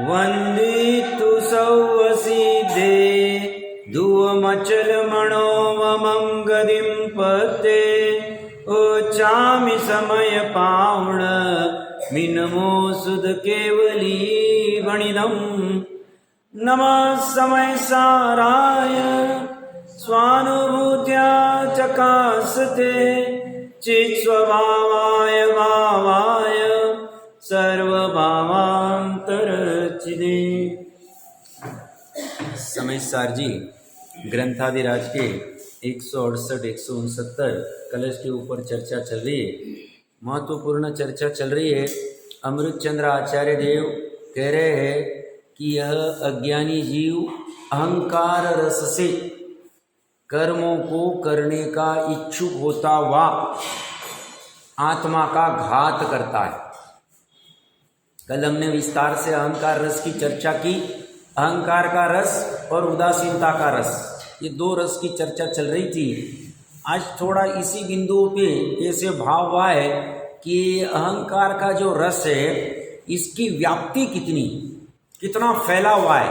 वंदितु सौवसीदे धुवमचल मनोममं गदिं पते ओचामि समय पावण मिनमो सुध केवली गणिदं नमः समय साराय स्वानुभूत्या चकासते चित्स्वभावाय भावाय सर्वभावांतरचिदे। समय सार जी ग्रंथादिराज के 168 169 कलश के ऊपर चर्चा चल रही है, महत्वपूर्ण चर्चा चल रही है। अमृतचंद्र आचार्य देव कह रहे हैं कि यह अज्ञानी जीव अहंकार रस से कर्मों को करने का इच्छुक होता हुआ आत्मा का घात करता है। कल हमने विस्तार से अहंकार रस की चर्चा की। अहंकार का रस और उदासीनता का रस, ये दो रस की चर्चा चल रही थी। आज थोड़ा इसी बिंदु पे ऐसे भाव हुआ है कि अहंकार का जो रस है इसकी व्याप्ति कितना फैला हुआ है।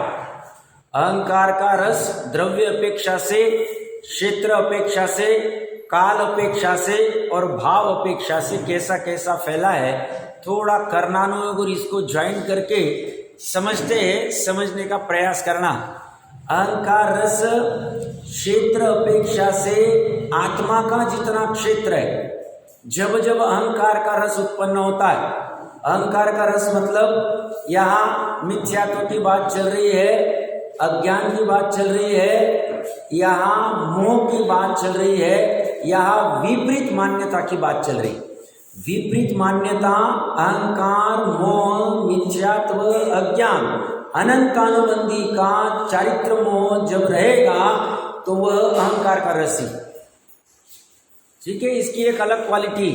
अहंकार का रस द्रव्य अपेक्षा से, क्षेत्र अपेक्षा से, काल अपेक्षा से और भाव अपेक्षा से कैसा कैसा फैला है, थोड़ा करनानुयोग और इसको ज्वाइन करके समझने का प्रयास करना। अहंकार रस क्षेत्र अपेक्षा से आत्मा का जितना क्षेत्र है, जब जब अहंकार का रस उत्पन्न होता है, अहंकार का रस मतलब यहाँ मिथ्यात्व की बात चल रही है, अज्ञान की बात चल रही है, यहाँ मोह की बात चल रही है, यहाँ विपरीत मान्यता की बात चल रही है। विपरीत मान्यता, अहंकार, मोह, मिथ्यात्व, अज्ञान, अनंतानुबंधी का चारित्र मोह जब रहेगा तो वह अहंकार का रस ही। ठीक है, इसकी एक अलग क्वालिटी।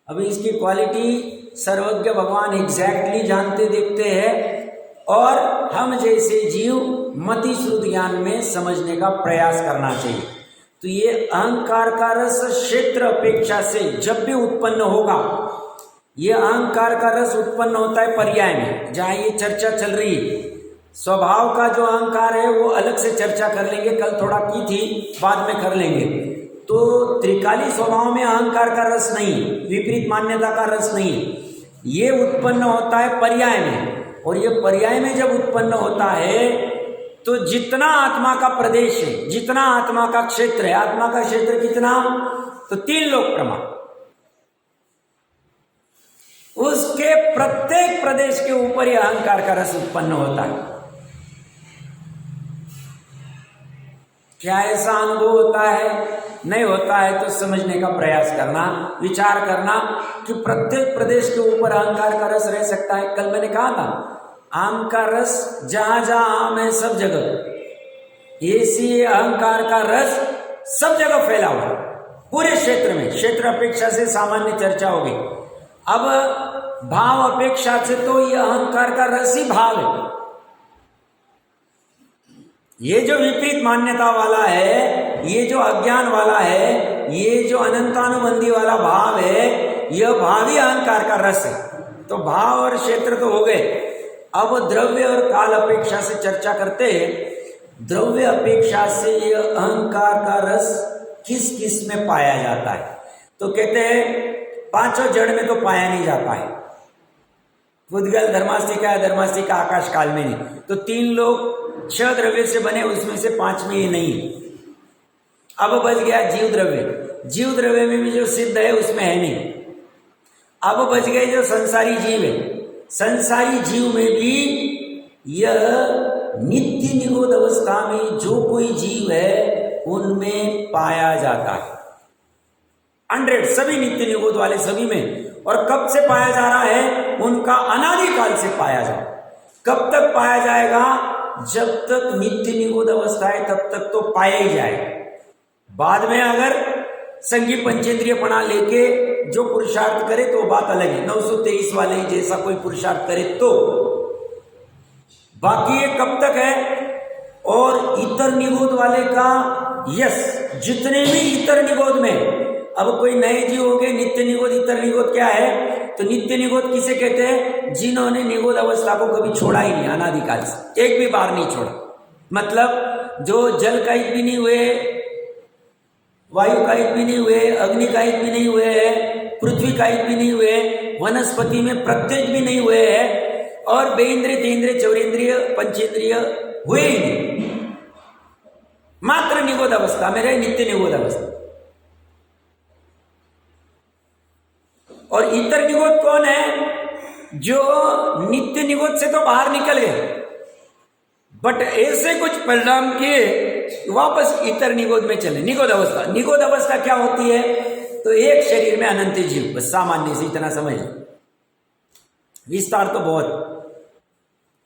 अभी इसकी क्वालिटी सर्वज्ञ भगवान एग्जैक्टली जानते देखते हैं और हम जैसे जीव मति शुद्ध ज्ञान में समझने का प्रयास करना चाहिए। तो ये अहंकार का रस क्षेत्र अपेक्षा से जब भी उत्पन्न होगा, ये अहंकार का रस उत्पन्न होता है पर्याय में, जहां ये चर्चा चल रही है। स्वभाव का जो अहंकार है वो अलग से चर्चा कर लेंगे, कल थोड़ा की थी, बाद में कर लेंगे। तो त्रिकाली स्वभाव में अहंकार का रस नहीं, विपरीत मान्यता का रस नहीं, ये उत्पन्न होता है पर्याय में। और ये पर्याय में जब उत्पन्न होता है तो जितना आत्मा का प्रदेश है, जितना आत्मा का क्षेत्र है, आत्मा का क्षेत्र कितना, तो 3 लोक प्रमाण, उसके प्रत्येक प्रदेश के ऊपर यह अहंकार का रस उत्पन्न होता है। क्या ऐसा अनुभव होता है? नहीं होता है तो समझने का प्रयास करना, विचार करना कि प्रत्येक प्रदेश के ऊपर अहंकार का रस रह सकता है। कल मैंने कहा था आम का रस जहां जहां आम है सब जगह, ऐसी अहंकार का रस सब जगह फैला हुआ है पूरे क्षेत्र में। क्षेत्र अपेक्षा से सामान्य चर्चा होगी। अब भाव अपेक्षा से तो ये अहंकार का रस ही भाव है। ये जो विपरीत मान्यता वाला है, ये जो अज्ञान वाला है, ये जो अनंतानुबंधी वाला भाव है, यह भाव ही अहंकार का रस है। तो भाव और क्षेत्र तो हो गए। अब द्रव्य और काल अपेक्षा से चर्चा करते हैं। द्रव्य अपेक्षा से यह अहंकार का रस किस किस में पाया जाता है? तो कहते हैं पांचों जड़ में तो पाया नहीं जाता है। पुद्गल, धर्मास्तिका, धर्मास्तिका, आकाश काल में नहीं। तो 3 लोग 6 द्रव्य से बने, उसमें से 5 में ये नहीं। अब बच गया जीव द्रव्य। जीव द्रव्य में भी जो सिद्ध है उसमें है नहीं। अब बच गए जो संसारी जीव है। संसारी जीव में भी यह नित्य निरोध अवस्था में जो कोई जीव है उनमें पाया जाता है। 100 सभी नित्य निरोध वाले सभी में। और कब से पाया जा रहा है? उनका अनादिकाल से पाया जा रहा है। कब तक पाया जाएगा? जब तक नित्य निरोध अवस्था है तब तक तो पाया ही जाए। बाद में अगर संगी पंचेंद्रिय पणा लेके जो पुरुषार्थ करे तो बात अलग है। 923 वाले जैसा कोई पुरुषार्थ करे तो, बाकी ये कब तक है? और इतर निरोध वाले का यस, जितने भी इतर निरोध में अब कोई नए जीव हो गए, नित्य निगोद इतर निगोद क्या है? तो नित्य निगोद किसे कहते हैं? जिन्होंने निगोद अवस्था को कभी छोड़ा ही नहीं, अनादिकाल से एक भी बार नहीं छोड़ा। मतलब जो जल कायिक भी नहीं हुए, वायु कायिक भी नहीं हुए, अग्नि कायिक भी नहीं हुए हैं, पृथ्वी कायिक भी नहीं हुए, वनस्पति में प्रत्येक भी नहीं हुए हैं, और बेइंद्रिय तेन्द्रिय चौरेंद्रिय पंचेंद्रिय हुए ही नहीं, मात्र निगोद अवस्था में रहे, नित्य निगोद अवस्था। और इतर निगोद कौन है? जो नित्य निगोद से तो बाहर निकल गए, बट ऐसे कुछ परिणाम किए वापस इतर निगोद में चले। निगोद अवस्था, निगोद अवस्था क्या होती है? तो एक शरीर में अनंत जीव, बस सामान्य से इतना समझ, विस्तार तो बहुत।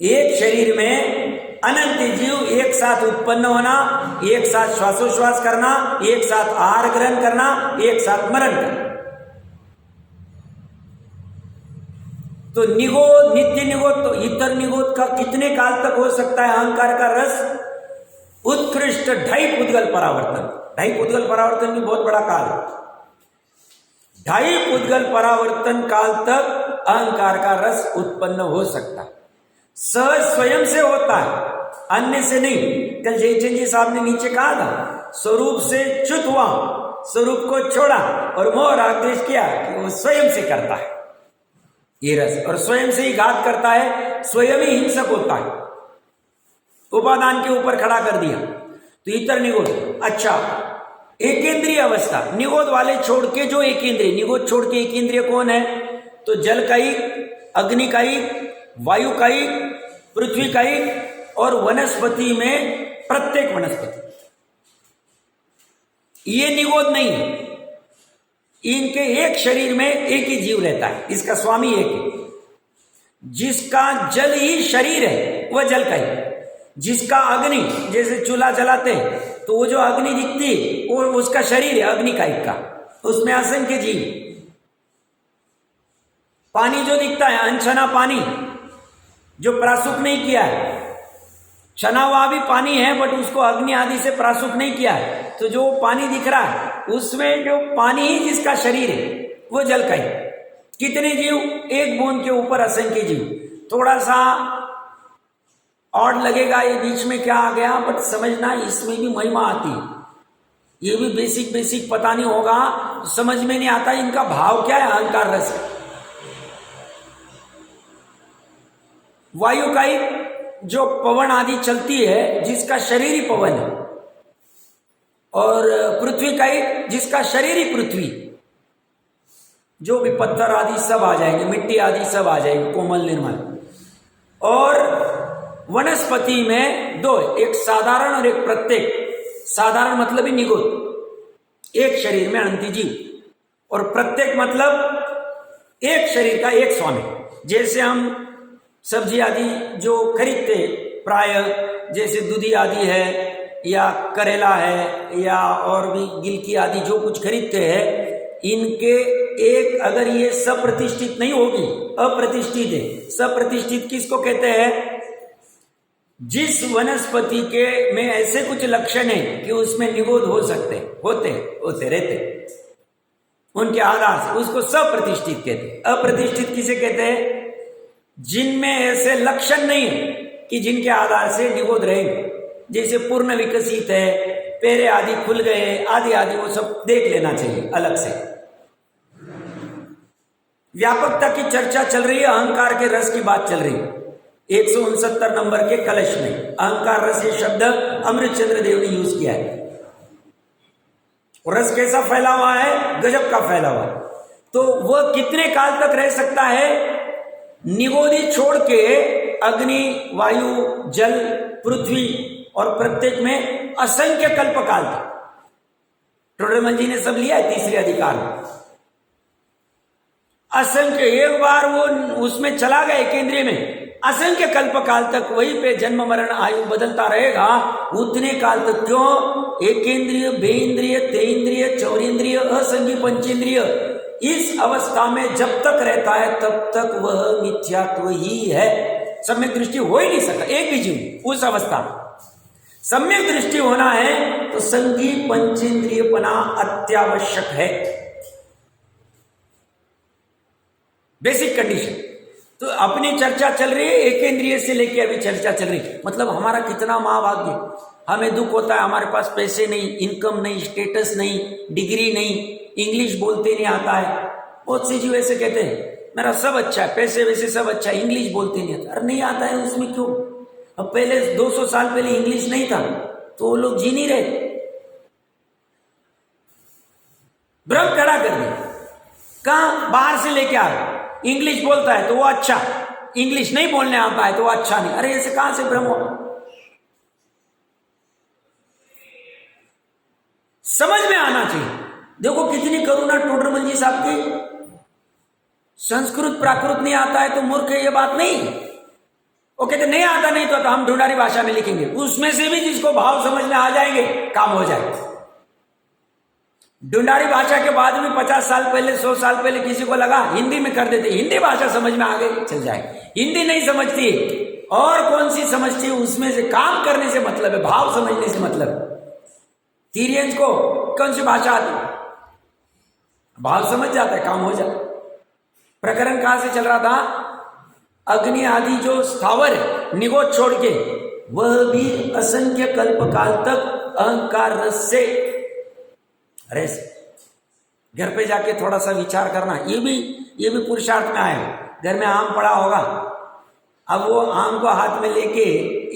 एक शरीर में अनंत जीव एक साथ उत्पन्न होना, एक साथ श्वासोश्वास करना, एक साथ आहार ग्रहण करना, एक साथ मरण करना। तो निगोद, नित्य निगोद, तो इतर निगोद का कितने काल तक हो सकता है अहंकार का रस? उत्कृष्ट 2.5 पुद्गल परावर्तन। 2.5 पुद्गल परावर्तन भी बहुत बड़ा काल है। 2.5 पुद्गल परावर्तन काल तक अहंकार का रस उत्पन्न हो सकता है। सहज स्वयं से होता है, अन्य से नहीं। कल जयचंद जी साहब ने नीचे कहा था, स्वरूप से च्युत हुआ, स्वरूप को छोड़ा और मोह राग द्वेष किया कि वो स्वयं से करता है ये रस, और स्वयं से ही घात करता है, स्वयं ही हिंसक होता है, उपादान के ऊपर खड़ा कर दिया। तो इतर निगोद। अच्छा, एकेंद्रीय अवस्था, निगोद वाले छोड़ के जो एकेंद्रीय, निगोद छोड़ के एकेंद्रीय कौन है? तो जल कायिक, अग्नि कायिक, वायु कायिक, पृथ्वी कायिक और वनस्पति में प्रत्येक वनस्पति, ये निगोद नहीं है। इनके एक शरीर में एक ही जीव रहता है, इसका स्वामी एक है। जिसका जल ही शरीर है वह जल का ही, जिसका अग्नि, जैसे चूल्हा जलाते तो वो जो अग्नि दिखती वो उसका शरीर है अग्नि कायिक का, उसमें असंख्य जीव। पानी जो दिखता है अनछना पानी, जो प्रासुक नहीं किया है, छना हुआ भी पानी है बट उसको अग्नि आदि से प्रासुक नहीं किया है, तो जो पानी दिख रहा है उसमें जो पानी ही जिसका शरीर है वो जल का ही। कितने जीव? एक बूंद के ऊपर असंख्य जीव। थोड़ा सा और लगेगा ये बीच में क्या आ गया, बट समझना इसमें भी महिमा आती है। ये भी बेसिक पता नहीं होगा, समझ में नहीं आता इनका भाव क्या है। अहंकार रस, वायु का ही जो पवन आदि चलती है जिसका शरीर ही पवन है, और पृथ्वी का ही जिसका शरीर ही पृथ्वी, जो भी पत्थर आदि सब आ जाएंगे, मिट्टी आदि सब आ जाएंगे, कोमल निर्मल। और वनस्पति में दो, एक साधारण और एक प्रत्येक। साधारण मतलब ही निगोद, एक शरीर में अनंत जीव, और प्रत्येक मतलब एक शरीर का एक स्वामी। जैसे हम सब्जी आदि जो खरीदते प्राय, जैसे दूधी आदि है या करेला है या और भी गिलकी आदि जो कुछ खरीदते हैं, इनके एक अगर ये सप्रतिष्ठित नहीं होगी, अप्रतिष्ठित है। सप्रतिष्ठित किसको कहते हैं? जिस वनस्पति के में ऐसे कुछ लक्षण है कि उसमें निगोद हो सकते, होते रहते, उनके आधार से उसको सप्रतिष्ठित कहते हैं। अप्रतिष्ठित किसे कहते हैं? जिनमें ऐसे लक्षण नहीं है कि जिनके आधार से निगोद रहेंगे। जैसे पूर्ण विकसित है, पैरे आदि खुल गए आदि आदि, वो सब देख लेना चाहिए अलग से। व्यापकता की चर्चा चल रही है, अहंकार के रस की बात चल रही है। 169 नंबर के कलश में अहंकार रस ये शब्द अमृतचंद्र देव ने यूज किया है। और रस कैसा फैला हुआ है? गजब का फैला हुआ है। तो वह कितने काल तक रह सकता है? निगोदी छोड़ के अग्नि, वायु, जल, पृथ्वी और प्रत्येक में असंख्य कल्प काल तक। टोडरमल जी ने सब लिया है तीसरे अधिकार में। असंख्य, एक बार वो उसमें चला गया केंद्रीय में, असंख्य कल्प काल तक वहीं पे जन्म मरण आयु बदलता रहेगा। उतने काल तक क्यों? एकेंद्रिय, बेइंद्रिय, तेइंद्रिय, चौरेंद्रिय, असंख्य पंचेंद्रिय, इस अवस्था में जब तक रहता है तब तक वह मिथ्यात्व ही है। सम्यक दृष्टि हो ही नहीं सकता एक भी जीव उस अवस्था में। सम्यक दृष्टि होना है तो संगी पंचेंद्रियपना अत्यावश्यक है। Basic condition. तो अपनी चर्चा चल रही है, एक इंद्रिय से लेके अभी चर्चा चल रही है। मतलब हमारा कितना महाभाग्य, हमें दुख होता है हमारे पास पैसे नहीं, इनकम नहीं, स्टेटस नहीं, डिग्री नहीं, इंग्लिश बोलते नहीं आता है। बहुत से जीव ऐसे कहते हैं मेरा सब अच्छा है, पैसे वैसे सब अच्छा है, इंग्लिश बोलते नहीं आता। अरे नहीं आता है उसमें क्यों? अब पहले 200 साल पहले इंग्लिश नहीं था तो वो लोग जी नहीं रहे। भ्रम खड़ा कर दिया, कहां बाहर से लेके आए, इंग्लिश बोलता है तो वो अच्छा, इंग्लिश नहीं बोलने आता है तो वो अच्छा नहीं। अरे ऐसे कहां से भ्रम हो? समझ में आना चाहिए। देखो कितनी करुणा टोडरमल जी साहब की, संस्कृत प्राकृत नहीं आता है तो मूर्ख है, ये बात नहीं। वो कहते नहीं आता नहीं तो हम ढूंढारी भाषा में लिखेंगे, उसमें से भी जिसको भाव समझ में आ जाएंगे काम हो जाए। ढूंढारी भाषा के बाद में 50 साल पहले 100 साल पहले किसी को लगा हिंदी में कर देते, हिंदी भाषा समझ में आ गई चल जाए। हिंदी नहीं समझती और कौन सी समझती है, उसमें से काम करने से मतलब है, भाव समझने से मतलब। तिरियंस को कौन सी भाषा आती, भाव समझ जाता है, काम हो जाता। प्रकरण कहां से चल रहा था? अग्नि आदि जो स्थावर है निगोद छोड़ के, वह भी असंख्य कल्प काल तक अहंकार रस से। अरे घर पे जाके थोड़ा सा विचार करना, ये भी पुरुषार्थ में आए। घर में आम पड़ा होगा, अब वो आम को हाथ में लेके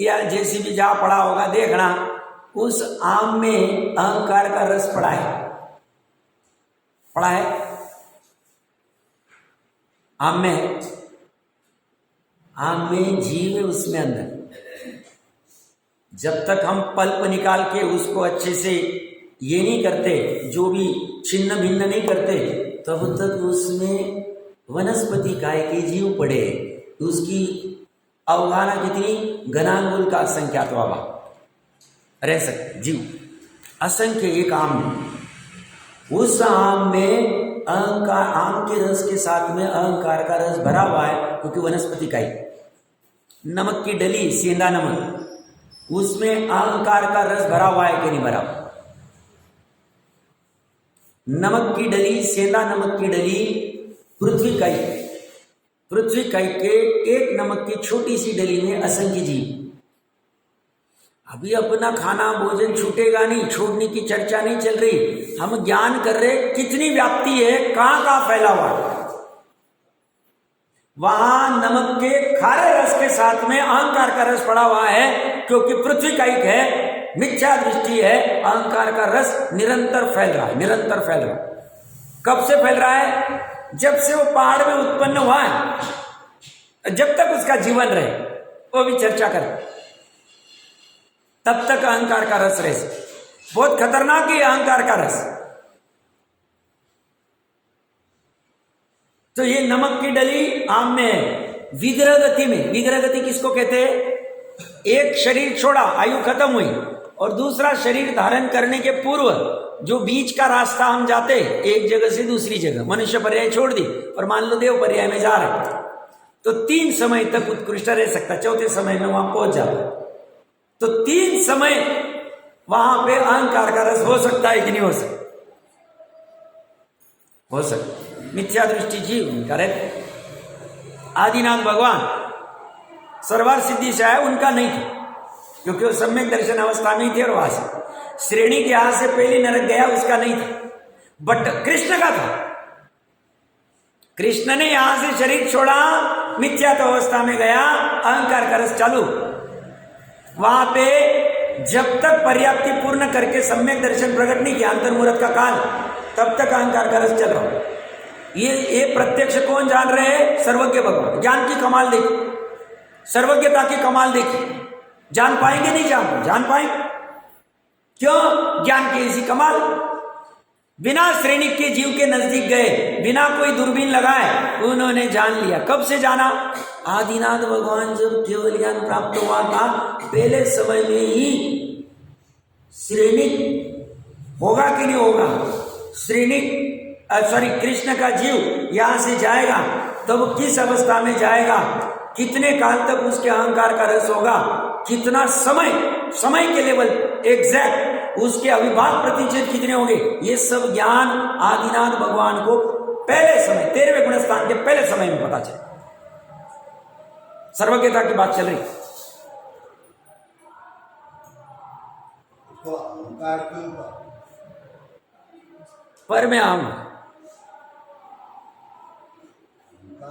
या जैसी भी जहां पड़ा होगा देखना, उस आम में अहंकार का रस पड़ा है, पड़ा है आम में जीव है उसमें अंदर। जब तक हम पल्प निकाल के उसको अच्छे से ये नहीं करते, जो भी छिन्न भिन्न नहीं करते, तब तक उसमें वनस्पति काय के जीव पड़े। उसकी अवगाहना कितनी, घनांगुल का असंख्यात वाबा रह सकते जीव, असंख्य एक आम में। उस आम में अहंकार, आम के रस के साथ में अहंकार का रस भरा हुआ है, क्योंकि वनस्पति का ही। नमक की डली, सेंधा नमक, उसमें अहंकार का रस भरा हुआ है कि नहीं भरा? नमक की डली, सेंधा नमक की डली, पृथ्वी काई के एक नमक की छोटी सी डली में असंख्य जीव। अभी अपना खाना भोजन छूटेगा नहीं, छोड़ने की चर्चा नहीं चल रही, हम ज्ञान कर रहे कितनी व्याप्ति है, कहां कहां फैला हुआ है। वहां नमक के खारे रस के साथ में अहंकार का रस पड़ा हुआ है, क्योंकि पृथ्वी कायिक है, मिथ्या दृष्टि है, अहंकार का रस निरंतर फैल रहा है, निरंतर फैल रहा है। कब से फैल रहा है? जब से वो पहाड़ में उत्पन्न हुआ है, जब तक उसका जीवन रहे, वो भी चर्चा करें, तब तक अहंकार का रस रहे। बहुत खतरनाक है अहंकार का रस। तो ये नमक की डली आम में है। विग्रह गति में, विग्रह गति किसको कहते हैं? एक शरीर छोड़ा, आयु खत्म हुई, और दूसरा शरीर धारण करने के पूर्व जो बीच का रास्ता हम जाते, एक जगह से दूसरी जगह, मनुष्य पर्याय छोड़ दी और मान लो देव पर्याय में जा रहे, तो 3 समय तक उत्कृष्ट रह सकता, चौथे समय में वहां पहुंच जाता। तो 3 समय वहां पे अहंकार का रस हो सकता है कि नहीं हो सकता? हो सकता। मिथ्या दृष्टि जीव उनका रहते। आदिनाथ भगवान सर्वार सिद्धि से आया, उनका नहीं था, क्योंकि वो सम्यक दर्शन अवस्था में थे। और वहां से श्रेणी के यहां से पहले नरक गया, उसका नहीं था, बट कृष्ण का था। कृष्ण ने यहां से शरीर छोड़ा, मिथ्यात्व अवस्था में गया, अहंकार का रस चालू। वहां पे जब तक पर्याप्ति पूर्ण करके सम्यक दर्शन प्रकट नहीं किया, अंतर्मुहूर्त का काल, तब तक अहंकार का रस चल रहा। ये प्रत्यक्ष कौन जान रहे हैं? सर्वज्ञ भगवान। ज्ञान की कमाल देखी, सर्वज्ञता की कमाल देखी। जान पाएंगे? नहीं जान पाएंगे। क्यों? ज्ञान की ऐसी कमाल। बिना श्रेणी के जीव के नजदीक गए, बिना कोई दूरबीन लगाए, उन्होंने जान लिया। कब से जाना? आदिनाथ भगवान जब केवल ज्ञान प्राप्त हुआ था, पहले समय में ही श्रेणी होगा कि नहीं होगा, श्रेणी कृष्ण का जीव यहां से जाएगा, तब किस अवस्था में जाएगा, कितने काल तक उसके अहंकार का रस होगा, कितना समय के लेवल एग्जैक्ट उसके अविभाग प्रतिशत कितने होंगे, ये सब ज्ञान आदिनाथ भगवान को पहले समय 13वें गुणस्थान के पहले समय में पता चले। सर्वज्ञता की बात चल रही। तो अहंकार क्यों का पर में आम,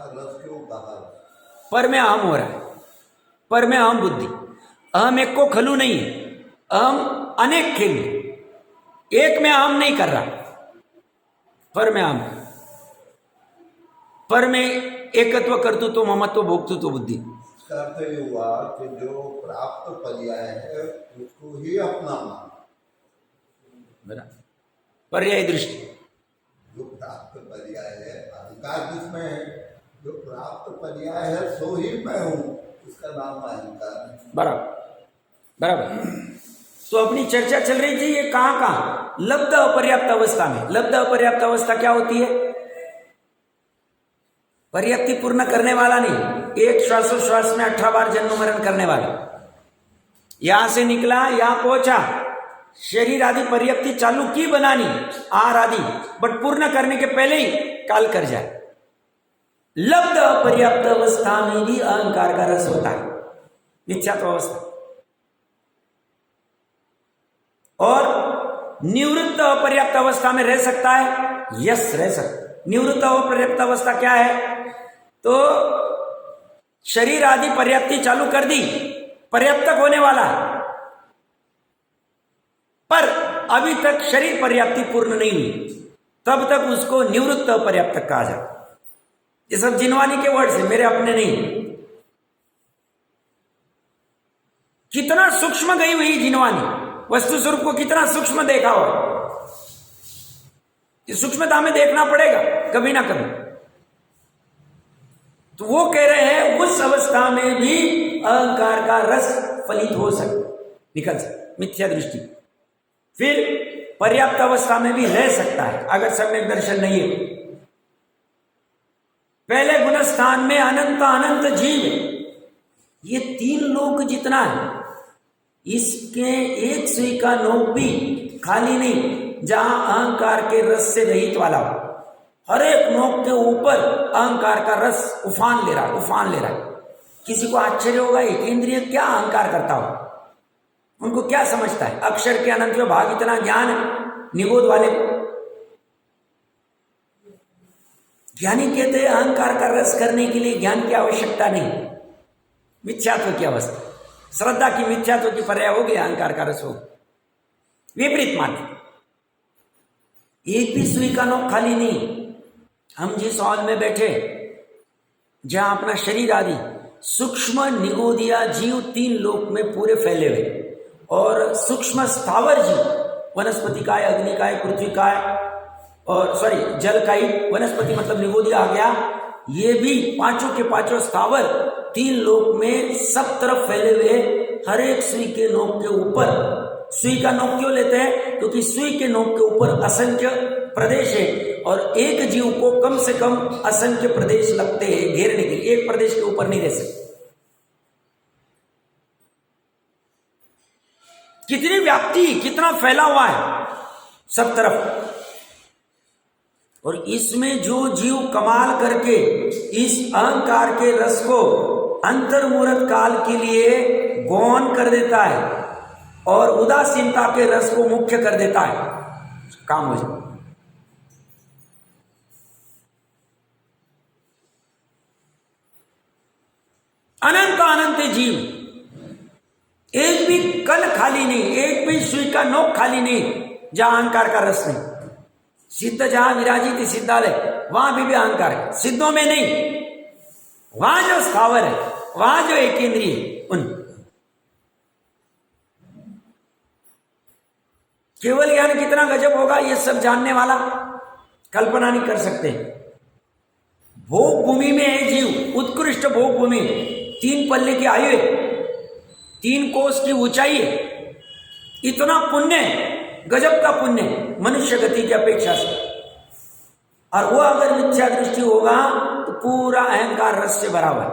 रस क्यों कहा? पर में आम हो रहा है, पर में आम बुद्धि। अहम एक को खलू नहीं है, अहम अनेक खेल है, एक में आम नहीं कर रहा, पर में आम, पर में एकत्व कर्तृत्व ममत्व भोक्तृत्व बुद्धि। इसका अर्थ ये हुआ कि जो प्राप्त पर्याय है उसको ही अपना मान, पर्याय दृष्टि। जो प्राप्त पर्याय है, अहंकार जिसमें है, जो प्राप्त पर्याय है सो ही मैं हूँ, इसका नाम अहंकार है। बराबर बराबर। तो अपनी चर्चा चल रही थी, ये कहाँ लब्ध अपर्याप्त अवस्था में। लब्ध अपर्याप्त अवस्था क्या होती है? पर्याप्ति पूर्ण करने वाला नहीं, एक श्वासोश्वास में 18 बार जन्म मरण करने वाला। यहां से निकला, यहां पहुंचा, शरीर आदि पर्याप्ति चालू की बनानी, आर आदि, बट पूर्ण करने के पहले ही काल कर जाए। लब्ध अपर्याप्त अवस्था में भी अहंकार का रस होता है, मिथ्यात्व अवस्था। और निवृत्त अपर्याप्त अवस्था में रह सकता है, यस रह सकता। निवृत्त अपर्याप्त अवस्था क्या है? तो शरीर आदि पर्याप्ति चालू कर दी, पर्याप्तक होने वाला है, पर अभी तक शरीर पर्याप्ति पूर्ण नहीं हुई, तब तक उसको निवृत्त अपर्याप्तक कहा जाता। ये सब जिनवानी के वर्ड है, मेरे अपने नहीं। कितना सूक्ष्म गई हुई जिनवानी, वस्तु स्वरूप को कितना सूक्ष्म देखा हो, इस सूक्ष्मता में देखना पड़ेगा कभी ना कभी। तो वो कह रहे हैं उस अवस्था में भी अहंकार का रस फलित हो सकता, निकल सकता, मिथ्या दृष्टि। फिर पर्याप्त अवस्था में भी रह सकता है अगर सम्यक दर्शन नहीं है। पहले गुणस्थान में अनंत अनंत जीव है, ये 3 लोक जितना है, इसके एक सुई का नोक भी खाली नहीं जहां अहंकार के रस से रहित वाला हो। हर एक नोक के ऊपर अहंकार का रस उफान ले रहा है, उफान ले रहा है। किसी को आश्चर्य होगा, एक इंद्रिय क्या अहंकार करता हो, उनको क्या समझता है? अक्षर के अनंत में भाग इतना ज्ञान है निगोद वाले को। ज्ञानी कहते हैं अहंकार का रस करने के लिए ज्ञान की आवश्यकता नहीं, मिथ्यात्व की अवस्था, श्रद्धा की मिथ्यात्व की पर्याय हो गया, अहंकार का रस हो। विपरीत मान्य, एक भी सुई का नोक खाली नहीं। हम जिस हॉल में बैठे, जहां अपना शरीर आदि सूक्ष्म निगोदिया जीव 3 लोक में पूरे फैले हुए, और सूक्ष्म स्थावर जीव वनस्पति काय, अग्नि काय, पृथ्वी काय, और जल काय, वनस्पति मतलब निगोदिया आ गया, ये भी पांचों के पांचों स्थावर 3 लोक में सब तरफ फैले हुए। हर एक सुई के नोक के ऊपर, सुई का नोक क्यों लेते हैं? क्योंकि सुई के नोक के ऊपर असंख्य प्रदेश है, और एक जीव को कम से कम असंख्य प्रदेश लगते हैं घेरने के लिए, एक प्रदेश के ऊपर नहीं रह सकते। कितनी व्याप्ति, कितना फैला हुआ है सब तरफ। और इसमें जो जीव कमाल करके इस अहंकार के रस को अंतर्मुहूर्त काल के लिए गौण कर देता है और उदासीनता के रस को मुख्य कर देता है, काम हो जाए। अनंत अनंत जीव, एक भी कल खाली नहीं, एक भी सुई का नोक खाली नहीं जहां अहंकार का रस नहीं। सिद्ध जहां विराजित सिद्धालय, वहां भी अहंकार है, सिद्धों में नहीं। वहां जो स्थावर है, वहां जो एक इंद्रिय है, उन केवल ज्ञान कितना गजब होगा, ये सब जानने वाला कल्पना नहीं कर सकते। भोग भूमि में है जीव, उत्कृष्ट भोग भूमि, 3 पल्ले की आयु है, 3 कोस की ऊंचाई है, इतना पुण्य, गजब का पुण्य मनुष्य गति की अपेक्षा से। और वो अगर मिथ्या दृष्टि होगा तो पूरा अहंकार रस से भरा हुआ है।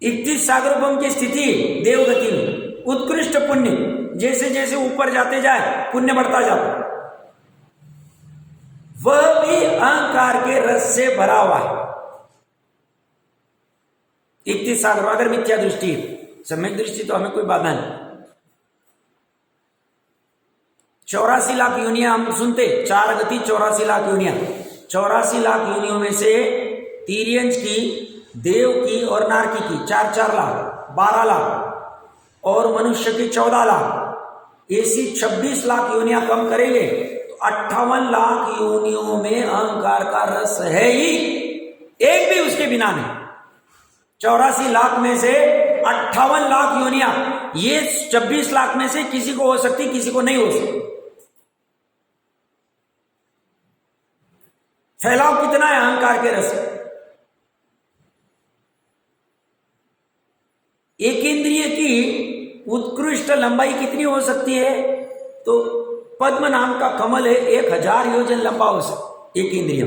31 सागरोपम की स्थिति देवगति में, उत्कृष्ट पुण्य, जैसे जैसे ऊपर जाते जाए पुण्य बढ़ता जाता। वह भी अहंकार के रस से भरा हुआ है। 31 सागर अगर मिथ्या दृष्टि है, सम्यक दृष्टि तो हमें कोई बाधा नहीं। 84 लाख योनियां हम सुनते, 4 गति 84 लाख योनियां। 84 लाख योनियों में से तीर्यंश की, देव की और नारकी की 4-4 लाख, 12 लाख और मनुष्य की 14 लाख, ऐसी 26 लाख योनियां कम करेंगे तो 58 लाख योनियों में अहंकार का रस है ही, एक भी उसके बिना नहीं। 84 लाख में से 58 लाख योनियां, ये 26 लाख में से किसी को हो सकती, किसी को नहीं हो सकती। फैलाव कितना है अहंकार के रस। एक इंद्रिय की उत्कृष्ट लंबाई कितनी हो सकती है? तो पद्म नाम का कमल है 1000 योजन लंबा हो सकता एक इंद्रिय।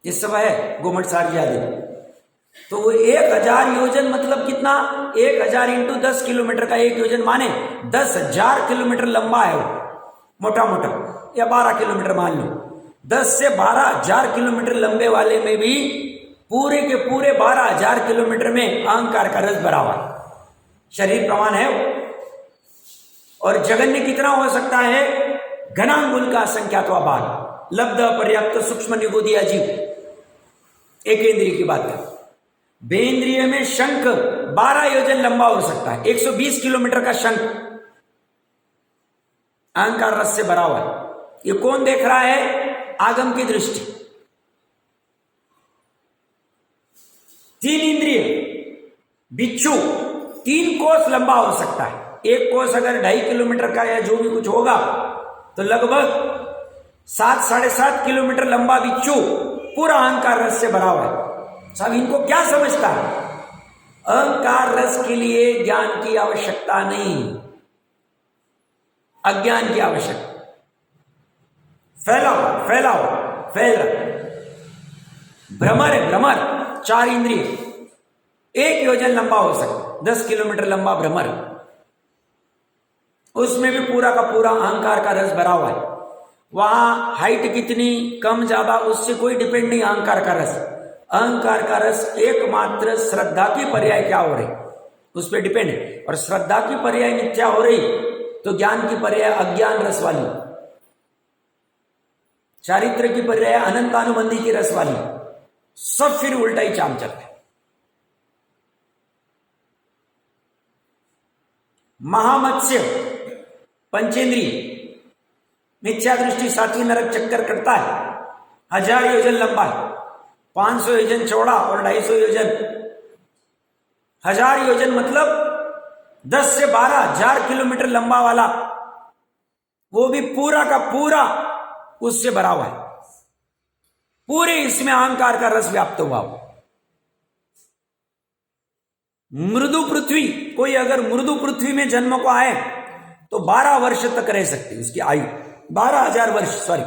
इस समय है गोमट सारजी आदि। तो वो 1000 योजन मतलब कितना? 1000 इंटू 10 किलोमीटर का एक योजन माने 10,000 किलोमीटर लंबा है वो, मोटा मोटा, या 12 किलोमीटर मान लो। 10 से 12,000 किलोमीटर लंबे वाले में भी पूरे के पूरे 12,000 किलोमीटर में अहंकार का रस भरा हुआ है। शरीर प्रमाण है वो। और जगन्य कितना हो सकता है? घनांगुल का संख्यात्वा भाग, लब्ध पर्याप्त सूक्ष्म निगोदी अजीव। एक इंद्रिय की बात कर, बेंद्रिय में शंख 12 योजन लंबा हो सकता है, 120 किलोमीटर का शंख अहंकार रस से भरा हुआ है। ये कौन देख रहा है? आगम की दृष्टि। 3 इंद्रिय, बिच्छू 3 कोस लंबा हो सकता है। एक कोस अगर 2.5 किलोमीटर का या जो भी कुछ होगा तो लगभग 7-7.5 किलोमीटर लंबा बिच्छू पूरा अहंकार रस से भरा हुआ है। साहब इनको क्या समझता है? अहंकार रस के लिए ज्ञान की आवश्यकता नहीं, अज्ञान की आवश्यकता। फैलाओ फैलाओ फैल भ्रमर है, भ्रमर 4 इंद्रिय, 1 योजन लंबा हो सकता, 10 किलोमीटर लंबा भ्रमर, उसमें भी पूरा का पूरा अहंकार का रस भरा हुआ है। वहां हाइट कितनी कम ज्यादा उससे कोई डिपेंड नहीं। अहंकार का रस, अहंकार का रस एकमात्र श्रद्धा की पर्याय क्या हो रही उस पर डिपेंड है। और श्रद्धा की पर्याय मिथ्या हो रही तो ज्ञान की पर्याय अज्ञान रस वाली, चारित्र की पर्याय अनंतानुबंधी की रस वाली, सब फिर उल्टा ही चाम चलते। महामत्स्य पंचेंद्रिय, मिथ्या दृष्टि 7वीं नरक चक्कर करता है, 1000 योजन लंबा, 500 योजन चौड़ा और 250 योजन। 1000 योजन मतलब 10 से 12,000 किलोमीटर लंबा वाला, वो भी पूरा का पूरा उससे भरा हुआ है। पूरे इसमें अहंकार का रस व्याप्त हुआ। मृदु पृथ्वी, कोई अगर मृदु पृथ्वी में जन्म को आए तो 12 वर्ष तक रह सकती उसकी आयु, 12,000 वर्ष, सॉरी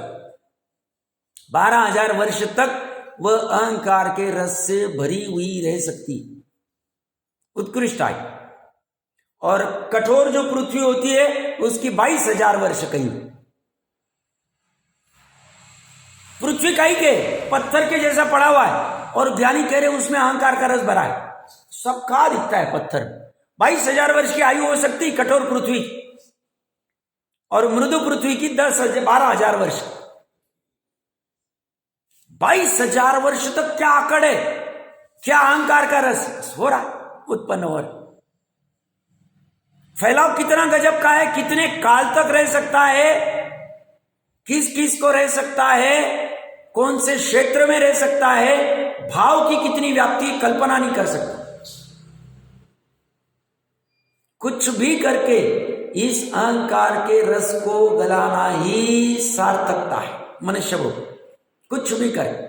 12,000 वर्ष तक वह अहंकार के रस से भरी हुई रह सकती, उत्कृष्ट आयु। और कठोर जो पृथ्वी होती है उसकी 22,000 वर्ष कहीं। पृथ्वी काई के पत्थर के जैसा पड़ा हुआ है और ज्ञानी कह रहे उसमें अहंकार का रस भरा है। सब कहां दिखता है पत्थर? 22,000 वर्ष की आयु हो सकती कठोर पृथ्वी, और मृदु पृथ्वी की 12,000 वर्ष। 22,000 वर्ष तक क्या आकड़ है, क्या अहंकार का रस हो रहा है, उत्पन्न हो रहा। फैलाव कितना गजब का है, कितने काल तक रह सकता है, किस किस को रह सकता है, कौन से क्षेत्र में रह सकता है, भाव की कितनी व्याप्ति कल्पना नहीं कर सकता। कुछ भी करके इस अहंकार के रस को गलाना ही सार्थकता है मनुष्य को, कुछ भी करे।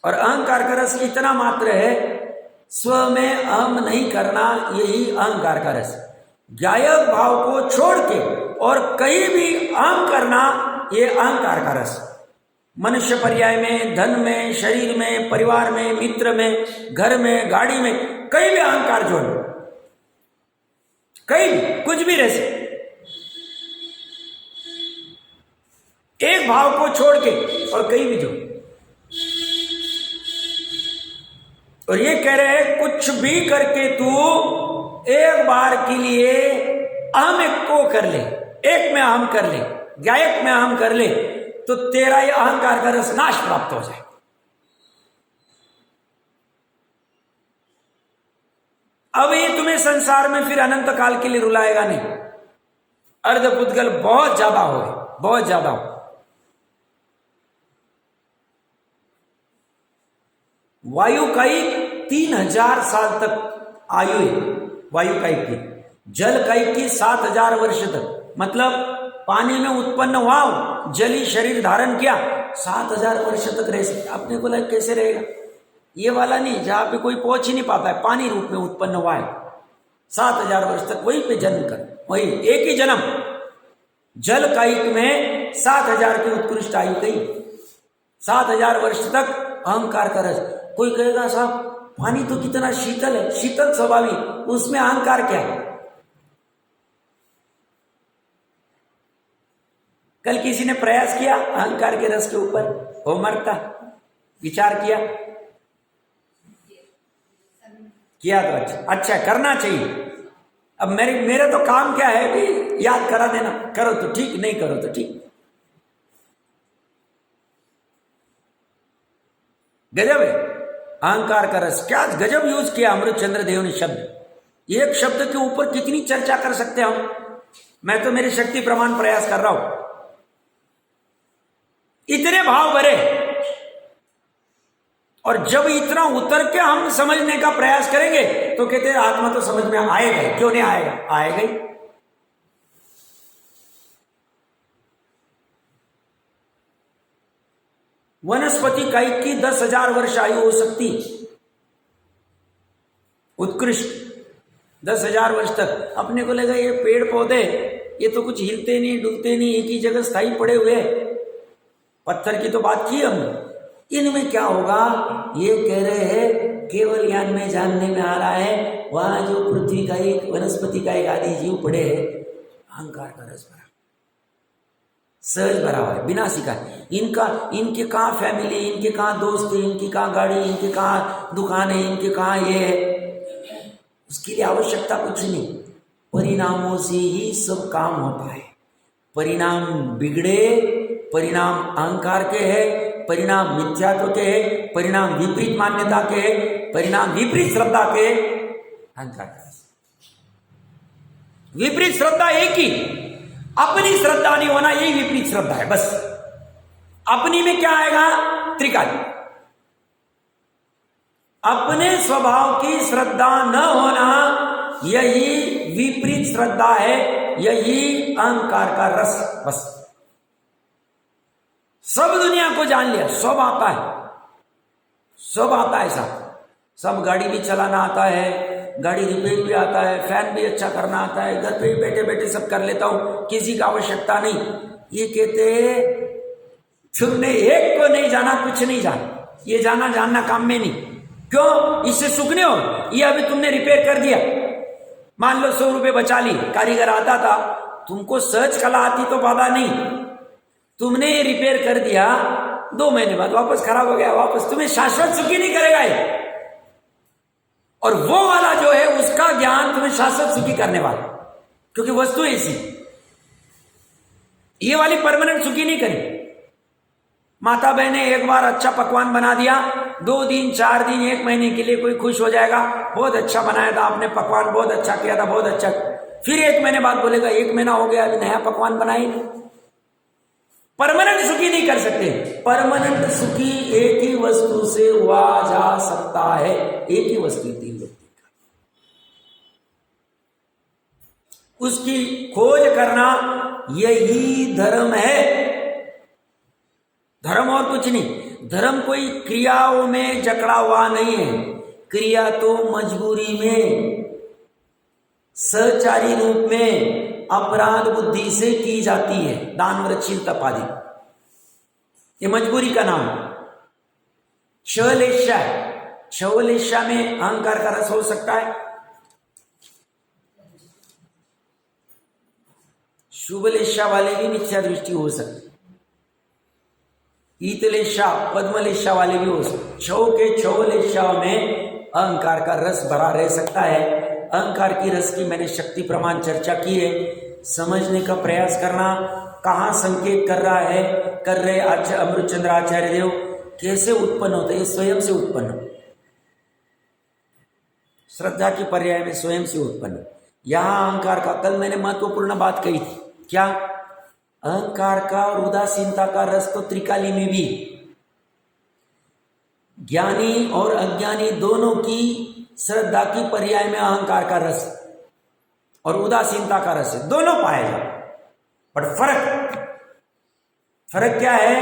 और अहंकार का रस इतना मात्र है, स्व में अहम नहीं करना, यही अहंकार का रस। ज्ञायक भाव को छोड़ के और कहीं भी अहम करना, ये अहंकार का रस। मनुष्य पर्याय में, धन में, शरीर में, परिवार में, मित्र में, घर में, गाड़ी में, कहीं भी अहंकार जोड़, कहीं भी कुछ भी रह सकते। एक भाव को छोड़ के, और कहीं भी जो, और ये कह रहे हैं कुछ भी करके तू एक बार के लिए अहम एक को कर ले, एक में अहम कर ले, गायक में अहम कर ले, तो तेरा ये अहंकार का रस नाश प्राप्त हो जाए। अब ये तुम्हें संसार में फिर अनंत काल के लिए रुलाएगा नहीं। अर्धपुद्गल बहुत ज्यादा हो, बहुत ज्यादा हो। वायु का ही 3000 साल तक आयु है, वायु का की, जल का की 7000 वर्ष तक, मतलब पानी में उत्पन्न हुआ, जली शरीर धारण किया, 7000 वर्ष तक रह सकते। अपने को लग कैसे रहेगा? ये वाला नहीं जहां पे कोई पहुंच ही नहीं पाता है, पानी रूप में उत्पन्न हुआ है, 7000 वर्ष तक वहीं पे जन्म कर, वही एक ही जन्म, जल कायिक में 7000 की उत्कृष्ट आयु गई, 7000 वर्ष तक अहंकार का रस। कोई कहेगा साहब पानी तो कितना शीतल है, शीतल स्वभावी, उसमें अहंकार क्या है? कल किसी ने प्रयास किया अहंकार के रस के ऊपर, हो मरता, विचार किया तो अच्छा करना चाहिए। अब मेरा तो काम क्या है भी याद करा देना, करो तो ठीक, नहीं करो तो ठीक। गजब है अहंकार का रस, क्या गजब यूज किया अमृतचंद्र देव ने शब्द। एक शब्द के ऊपर कितनी चर्चा कर सकते हैं हम। मैं तो मेरी शक्ति प्रमाण प्रयास कर रहा हूं, इतने भाव भरे, और जब इतना उतर के हम समझने का प्रयास करेंगे तो कहते हैं आत्मा तो समझ में आएगा, क्यों नहीं आएगा, आएगा ही। वनस्पति कायिक की 10,000 वर्ष आयु हो सकती, उत्कृष्ट 10,000 वर्ष तक। अपने को लगा ये पेड़ पौधे ये तो कुछ हिलते नहीं डूबते नहीं, एक ही जगह स्थायी पड़े हुए, पत्थर की तो बात की हमने, इनमें क्या होगा? ये कह रहे हैं केवल ज्ञान में जानने में आ रहा है, वहां जो पृथ्वी का एक, वनस्पति का एक आदि जीव पड़े है, अहंकार का रस भरा, सहज भरा हुआ है, बिना सिखा। इनके कहाँ फैमिली, इनके कहाँ दोस्त, इनकी कहाँ गाड़ी, इनके कहाँ दुकान है, इनके कहाँ ये है, उसके लिए आवश्यकता कुछ नहीं। परिणामों से ही सब काम होता है। परिणाम बिगड़े, परिणाम अहंकार के है, परिणाम मिथ्यात्व के है, परिणाम विपरीत मान्यता के है, परिणाम विपरीत श्रद्धा के, अहंकार का। विपरीत श्रद्धा एक ही, अपनी श्रद्धा नहीं होना, यही विपरीत श्रद्धा है बस। अपनी में क्या आएगा? त्रिकाल। अपने स्वभाव की श्रद्धा न होना, यही विपरीत श्रद्धा है, यही अहंकार का रस बस। सब दुनिया को जान लिया, सब आता है, सब आता है साहब, सब गाड़ी भी चलाना आता है, गाड़ी रिपेयर भी आता है, फैन भी अच्छा करना आता है, घर पे ही बैठे बैठे सब कर लेता हूं, किसी का आवश्यकता नहीं। ये कहते हैं तुमने एक को नहीं जाना, कुछ नहीं जाना, ये जाना जानना काम में नहीं। क्यों? इससे सुख नहीं हो। ये अभी तुमने रिपेयर कर दिया, मान लो 100 रुपए बचा ली, कारीगर आता था, तुमको सहज कला आती तो बाधा नहीं, तुमने ये रिपेयर कर दिया, 2 महीने बाद वापस खराब हो गया, वापस तुम्हें शाश्वत सुखी नहीं करेगा ये। और वो वाला जो है उसका ज्ञान तुम्हें शाश्वत सुखी करने वाला, क्योंकि वस्तु ऐसी, ये वाली परमानेंट सुखी नहीं करी। माता बहने एक बार अच्छा पकवान बना दिया, 2 दिन 4 दिन 1 महीने के लिए कोई खुश हो जाएगा, बहुत अच्छा बनाया था आपने पकवान, बहुत अच्छा किया था, बहुत अच्छा। फिर 1 महीने बाद बोलेगा 1 महीना हो गया अभी नया पकवान बनाई। परमानेंट सुखी नहीं कर सकते। परमानेंट सुखी एक ही वस्तु से हुआ जा सकता है, एक ही वस्तु 3 व्यक्ति का, उसकी खोज करना यही धर्म है। धर्म और कुछ नहीं। धर्म कोई क्रियाओं में जकड़ा हुआ नहीं है, क्रिया तो मजबूरी में, सहचारी रूप में, अपराध बुद्धि से की जाती है, दान वृक्षील तपादि, ये मजबूरी का नाम। शवलेशा, शवलेशा में अहंकार का रस हो सकता है। शुभलेशा वाले भी मिथ्या दृष्टि हो सकती। ईतलेशा पद्मलेशा वाले भी हो सकते। छौ के छौ लेशा में अहंकार का रस भरा रह सकता है। अहंकार की रस की मैंने शक्ति प्रमाण चर्चा की है। समझने का प्रयास करना, कहाँ संकेत कर रहा है, कर रहे अमृतचंद्र आचार्य देव, कैसे उत्पन्न होता है, ये स्वयं से उत्पन्न, श्रद्धा की पर्याय में स्वयं से उत्पन्न। यहां अहंकार का, कल मैंने महत्वपूर्ण बात कही थी, क्या? अहंकार का और उदासीनता का रस तो त्रिकाली में भी, ज्ञानी और अज्ञानी दोनों की श्रद्धा की पर्याय में अहंकार का रस और उदासीनता का रस है, दोनों पाए जाए। बट फर्क क्या है?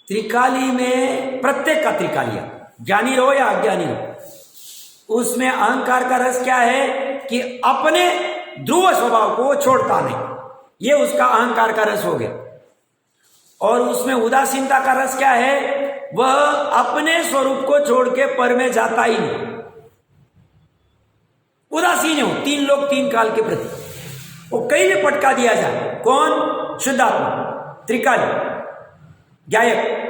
त्रिकाली में प्रत्येक का त्रिकालिया, ज्ञानी रहो या अज्ञानी हो, उसमें अहंकार का रस क्या है कि अपने ध्रुव स्वभाव को छोड़ता नहीं, ये उसका अहंकार का रस हो गया। और उसमें उदासीनता का रस क्या है? वह अपने स्वरूप को छोड़ के पर में जाता ही नहीं, उदासीन हो तीन लोक तीन काल के प्रति, वो कहीं भी पटका दिया जाए। कौन? शुद्धात्मा, त्रिकाली, गायक।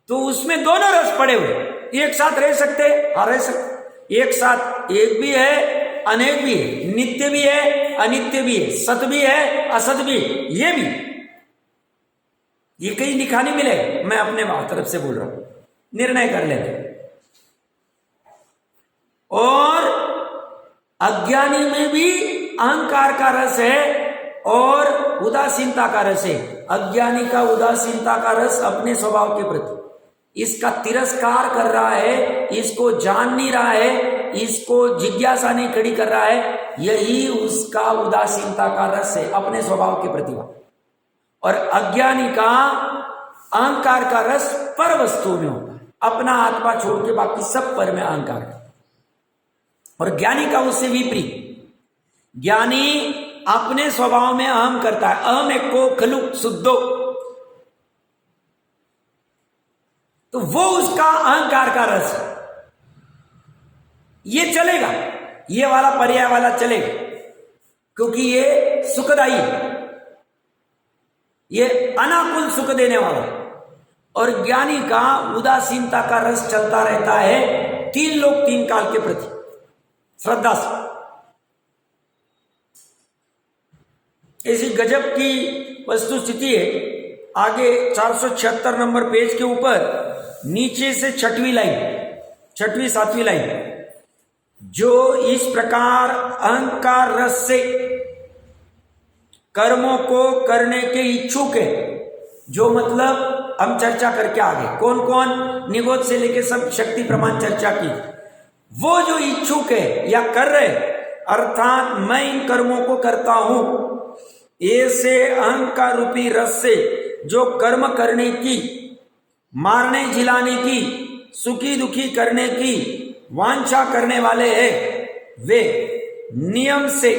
तो उसमें दोनों रस पड़े हुए, एक साथ रह सकते, रह सकते एक साथ, एक भी है अनेक भी है, नित्य भी है अनित्य भी है, सत भी है असत भी है, ये भी, ये कहीं लिखा नहीं मिलेगा, मैं अपने तरफ से बोल रहा हूं, निर्णय कर लेते। और अज्ञानी में भी अहंकार का रस है और उदासीनता का रस है। अज्ञानी का उदासीनता का रस अपने स्वभाव के प्रति, इसका तिरस्कार कर रहा है, इसको जान नहीं रहा है, इसको जिज्ञासा नहीं खड़ी कर रहा है, यही उसका उदासीनता का रस है अपने स्वभाव के प्रति। और अज्ञानी का अहंकार का रस पर वस्तु में होता है, अपना आत्मा छोड़ के बाकी सब पर में अहंकार है। और ज्ञानी का उससे विपरीत, ज्ञानी अपने स्वभाव में अहम करता है, अहम एको खलु शुद्धो, तो वो उसका अहंकार का रस है। ये चलेगा, ये वाला पर्याय वाला चलेगा, क्योंकि ये सुखदायी है, ये अनाकुल सुख देने वाला। और ज्ञानी का उदासीनता का रस चलता रहता है तीन लोक तीन काल के प्रति श्रद्धा से। ऐसी गजब की वस्तु स्थिति है। आगे 476 नंबर पेज के ऊपर नीचे से छठवीं लाइन, छठवीं सातवीं लाइन, जो इस प्रकार अहंकार रस से कर्मों को करने के इच्छुक है, जो मतलब हम चर्चा करके आगे कौन कौन निगोद से लेके सब शक्ति प्रमाण चर्चा की, वो जो इच्छुक है या कर रहे, अर्थात मैं इन कर्मों को करता हूं, ऐसे अहंकार रूपी रस से जो कर्म करने की, मारने जिलाने की, सुखी दुखी करने की वांछा करने वाले हैं, वे नियम से,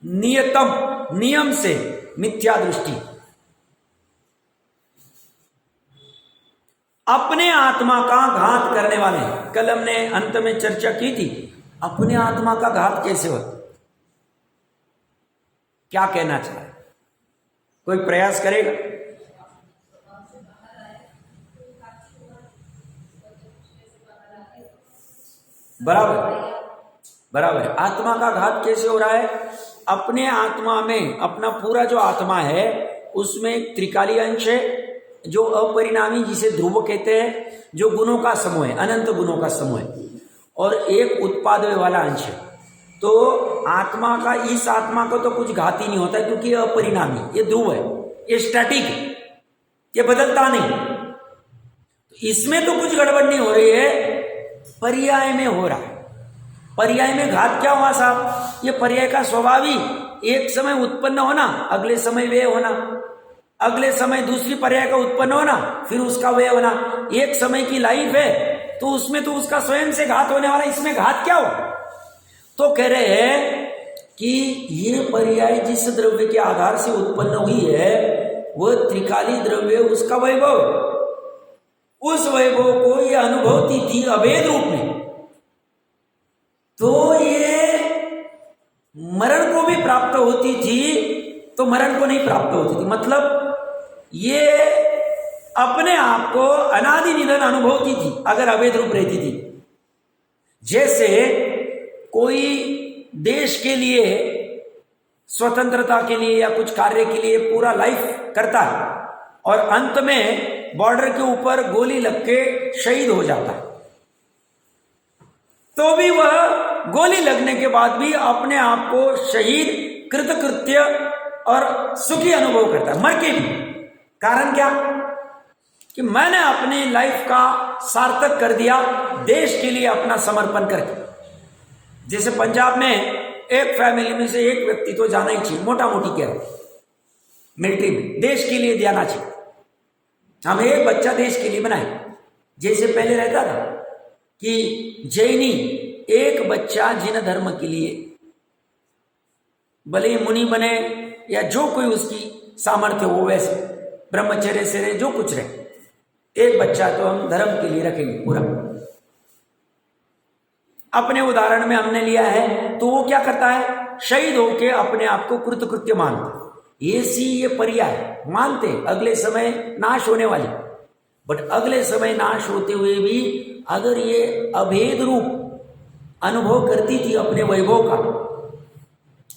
नियतम नियम से मिथ्या दृष्टि, अपने आत्मा का घात करने वाले हैं। कल हमने अंत में चर्चा की थी, अपने आत्मा का घात कैसे होता, क्या कहना चाह रहे, कोई प्रयास करेगा? बराबर। आत्मा का घात कैसे हो रहा है? अपने आत्मा में, अपना पूरा जो आत्मा है उसमें एक त्रिकाली अंश है जो अपरिणामी, जिसे ध्रुव कहते हैं, जो गुणों का समूह है, अनंत गुणों का समूह है, और एक उत्पाद वाला अंश है। तो आत्मा का, इस आत्मा को तो कुछ घात ही नहीं होता क्योंकि ये अपरिणामी, ये ध्रुव है, ये स्टैटिक है, ये बदलता नहीं। इसमें तो कुछ गड़बड़ नहीं हो रही है, पर्याय में हो रहा है। पर्याय में घात क्या हुआ साहब? ये पर्याय का स्वभाव ही एक समय उत्पन्न होना, अगले समय व्यय होना, अगले समय दूसरी पर्याय का उत्पन्न होना, फिर उसका व्यय होना। एक समय की लाइफ है तो उसमें तो उसका स्वयं से घात होने वाला, इसमें घात क्या हुआ? तो कह रहे हैं कि ये पर्याय जिस द्रव्य के आधार से उत्पन्न हुई है वह त्रिकाली द्रव्य, उसका वैभव, उस वैभव को ये अनुभवती थी अभेद रूप में, तो ये मरण को भी प्राप्त होती थी तो मरण को नहीं प्राप्त होती थी। मतलब ये अपने आप को अनादि निधन अनुभवती थी अगर अभेद रूप रहती थी। जैसे कोई देश के लिए, स्वतंत्रता के लिए या कुछ कार्य के लिए पूरा लाइफ करता है और अंत में बॉर्डर के ऊपर गोली लग के शहीद हो जाता है, तो भी वह गोली लगने के बाद भी अपने आप को शहीद, कृतकृत्य और सुखी अनुभव करता है, मर के भी। कारण क्या? कि मैंने अपनी लाइफ का सार्थक कर दिया देश के लिए अपना समर्पण करके। जैसे पंजाब में एक फैमिली में से एक व्यक्ति तो जाना ही चाहिए, मोटा मोटी कह रहा हूं, मिलिट्री में देश के लिए जाना चाहिए। हम एक बच्चा देश के लिए बनाए। जैसे पहले रहता था कि जैनी एक बच्चा जिन धर्म के लिए, भले ही मुनि बने या जो कोई उसकी सामर्थ्य हो, वैसे ब्रह्मचर्य से रहे, जो कुछ रहे, एक बच्चा तो हम धर्म के लिए रखेंगे पूरा। अपने उदाहरण में हमने लिया है, तो वो क्या करता है? शहीद होके अपने आप को कृतकृत्य मानता। ये पर्याय मानते अगले समय नाश होने वाली, बट अगले समय नाश होते हुए भी अगर ये अभेद रूप अनुभव करती थी अपने वैभव का,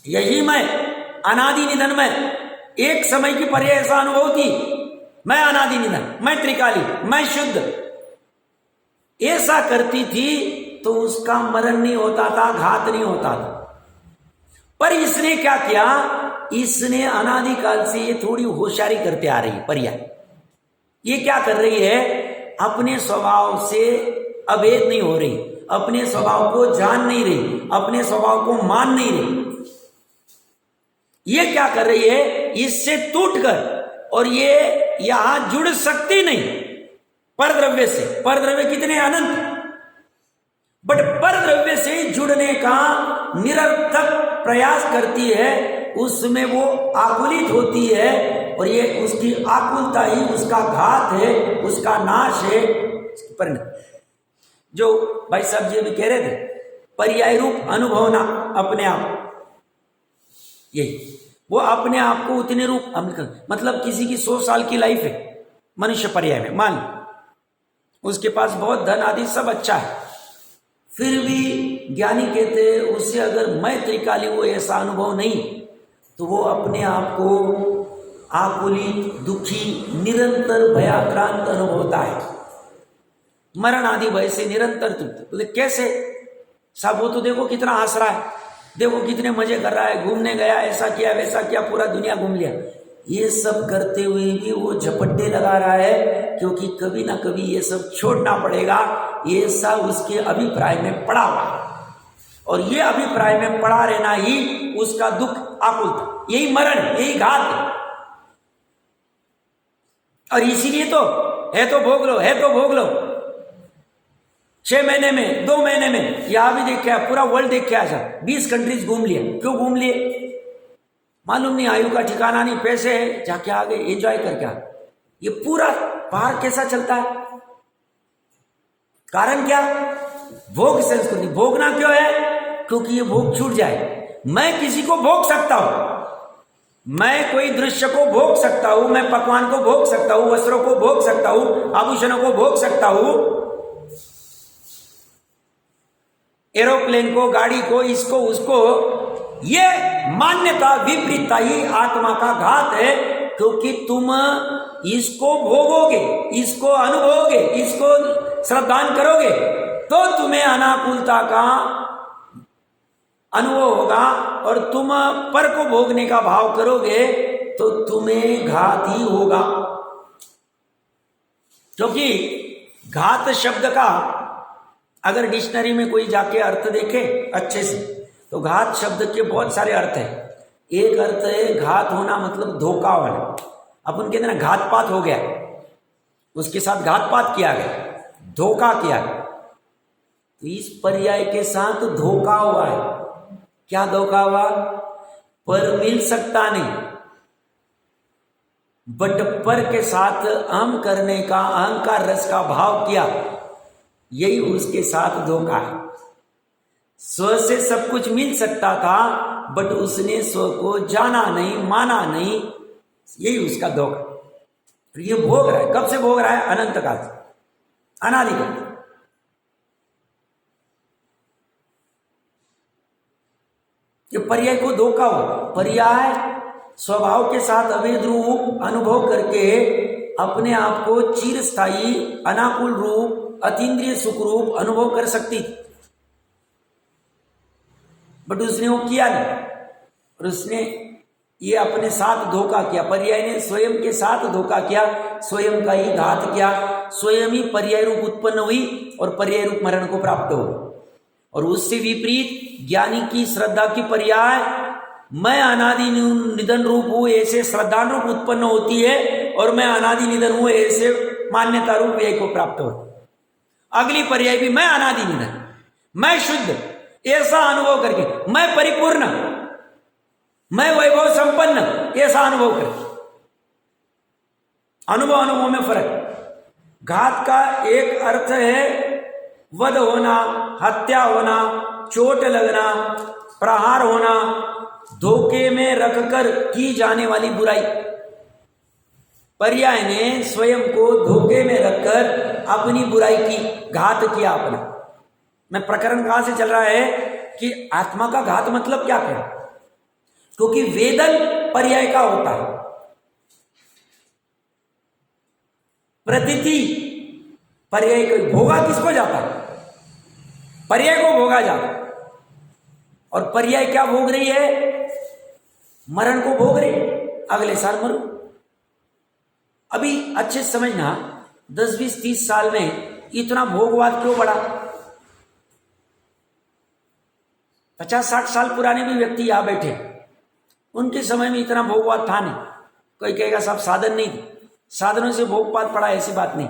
यही मैं अनादि निधन में एक समय की पर्याय ऐसा अनुभव थी, मैं अनादि निधन, मैं त्रिकाली, मैं शुद्ध, ऐसा करती थी तो उसका मरण नहीं होता था, घात नहीं होता था। पर इसने क्या किया? इसने अनादिकाल से ये थोड़ी होशियारी करते आ रही है पर्याय। ये क्या कर रही है? अपने स्वभाव से अभेद नहीं हो रही, अपने स्वभाव को जान नहीं रही, अपने स्वभाव को मान नहीं रही। ये क्या कर रही है? इससे टूटकर, और ये यहां जुड़ सकती नहीं परद्रव्य से। परद्रव्य कितने अनंत, बट परद्रव्य से जुड़ने का निरर्थक प्रयास करती है, उसमें वो आकुलित होती है, और ये उसकी आकुलता ही उसका घात है, उसका नाश है, परिणत। जो भाई साहब जी भी कह रहे थे, पर्याय रूप अनुभव ना अपने आप, यही वो अपने आप को उतने रूप, मतलब किसी की 100 साल की लाइफ है मनुष्य पर्याय में, मान उसके पास बहुत धन आदि सब अच्छा है, फिर भी ज्ञानी कहते उससे अगर मैं त्रिकाली वो ऐसा अनुभव नहीं, तो वो अपने आप को आकुलित, दुखी, निरंतर भयाक्रांत अनुभव होता है, मरण आदि भय से निरंतर तृप्त। बोले कैसे साहब? वो तो देखो कितना हंस रहा है, देखो कितने मजे कर रहा है, घूमने गया, ऐसा किया वैसा किया, पूरा दुनिया घूम लिया। ये सब करते हुए भी वो झपट्टे लगा रहा है, क्योंकि कभी ना कभी ये सब छोड़ना पड़ेगा, ये सब उसके अभिप्राय में पड़ा हुआ, और ये अभिप्राय में पड़ा रहना ही उसका दुख, आकुलता, यही मरण, यही घात। और इसीलिए तो है, तो भोग लो, है तो भोग लो। 6 महीने में, 2 महीने में यहां भी देख के आया, पूरा वर्ल्ड देख के आया, 20 कंट्रीज घूम लिए। क्यों घूम लिए? मालूम नहीं, आयु का ठिकाना नहीं, पैसे है, जाके आगे एंजॉय करके आ। ये पूरा बाहर कैसा चलता है? कारण क्या? भोग संस्कृति। भोगना क्यों है? क्योंकि ये भोग छूट जाए। मैं किसी को भोग सकता हूं, मैं कोई दृश्य को भोग सकता हूं, मैं पकवान को भोग सकता हूं, वस्त्रों को भोग सकता हूं, आभूषणों को भोग सकता हूं, एरोप्लेन को, गाड़ी को, इसको उसको। ये मान्यता विपरीतता ही आत्मा का घात है, क्योंकि तुम इसको भोगोगे, इसको अनुभवोगे, इसको श्रद्धान करोगे, तो तुम्हें अनाकुलता का अनुभव होगा, और तुम पर को भोगने का भाव करोगे तो तुम्हें घात ही होगा। क्योंकि घात शब्द का अगर डिक्शनरी में कोई जाके अर्थ देखे अच्छे से, तो घात शब्द के बहुत सारे अर्थ हैं। एक अर्थ है घात होना, मतलब धोखा वाला। अपन कहते हैं ना, घातपात हो गया, उसके साथ घातपात किया गया, धोखा किया गया। तो इस पर्याय के साथ धोखा हुआ है। क्या धोखा हुआ? पर मिल सकता नहीं, बट पर के साथ अहम करने का, अहंकार रस का भाव किया, यही उसके साथ धोखा है। स्व से सब कुछ मिल सकता था, बट उसने स्व को जाना नहीं, माना नहीं, यही उसका धोखा। ये भोग रहा है, कब से भोग रहा है? अनंत काल से, अनादिकाल। ये पर्याय को धोखा हो, पर्याय स्वभाव के साथ अवैध रूप अनुभव करके अपने आप को चिरस्थायी अनाकुल रूप अतीन्द्रिय सुख रूप अनुभव कर सकती थी, बट उसने वो किया नहीं। और उसने ये अपने साथ धोखा किया, पर्याय ने स्वयं के साथ धोखा किया, स्वयं का ही घात किया, स्वयं ही पर्याय रूप उत्पन्न हुई और पर्याय रूप मरण को प्राप्त हो। और उससे विपरीत ज्ञानी की श्रद्धा की पर्याय मैं अनादि निधन रूप हूं ऐसे श्रद्धा रूप उत्पन्न होती है, और मैं अनादि निधन हूं ऐसे मान्यता रूप व्यय को प्राप्त हो। अगली पर्याय भी मैं अनादि निधन, मैं शुद्ध ऐसा अनुभव करके, मैं परिपूर्ण, मैं वैभव संपन्न ऐसा अनुभव करके। अनुभव में फर्क। घात का एक अर्थ है वध होना, हत्या होना, चोट लगना, प्रहार होना, धोखे में रखकर की जाने वाली बुराई। पर्याय ने स्वयं को धोखे में रखकर अपनी बुराई की, घात किया अपना। मैं प्रकरण कहां से चल रहा है कि आत्मा का घात मतलब क्या करें, क्योंकि वेदन पर्याय का होता है। प्रतीति पर्याय को भोगा किसको जाता है? पर्याय को भोगा जाता है। और पर्याय क्या भोग रही है? मरण को भोग रही है, अगले साल मरो। अभी अच्छे समझना, 10, 20, 30 साल में इतना भोगवाद क्यों बढ़ा? 50, 60 साल पुराने भी व्यक्ति यहां बैठे, उनके समय में इतना भोगवाद था नहीं। कोई कहेगा साहब साधन नहीं थे, साधनों से भोगवाद पड़ा, ऐसी बात नहीं।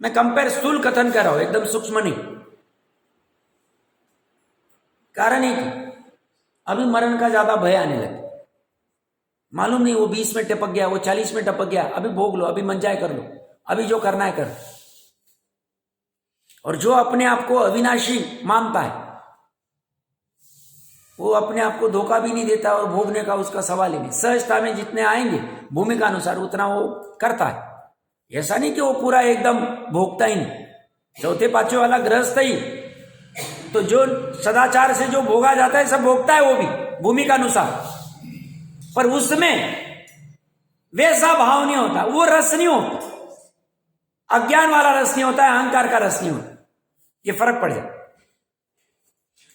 मैं कंपेयर स्थूल कथन कर रहा हूं, एकदम सूक्ष्म नहीं। कारण है कि अभी मरण का ज्यादा भय आने लगे। मालूम नहीं वो 20 में टपक गया, वो 40 में टपक गया, अभी भोग लो, अभी मंजाए कर लो, अभी जो करना है कर। और जो अपने आप को अविनाशी मानता है वो अपने आप को धोखा भी नहीं देता, और भोगने का उसका सवाल ही नहीं। सहजता में जितने आएंगे भूमिका अनुसार उतना वो करता है। ऐसा नहीं कि वो पूरा एकदम भोगता ही नहीं। चौथे पांचवे वाला गृहस्थ ही तो जो सदाचार से जो भोगा जाता है सब भोगता है, वो भी भूमिका अनुसार, पर उसमें वैसा भाव नहीं होता, वो रस नहीं होता, अज्ञान वाला रस नहीं होता है, अहंकार का रस नहीं होता। ये फर्क पड़ जाए।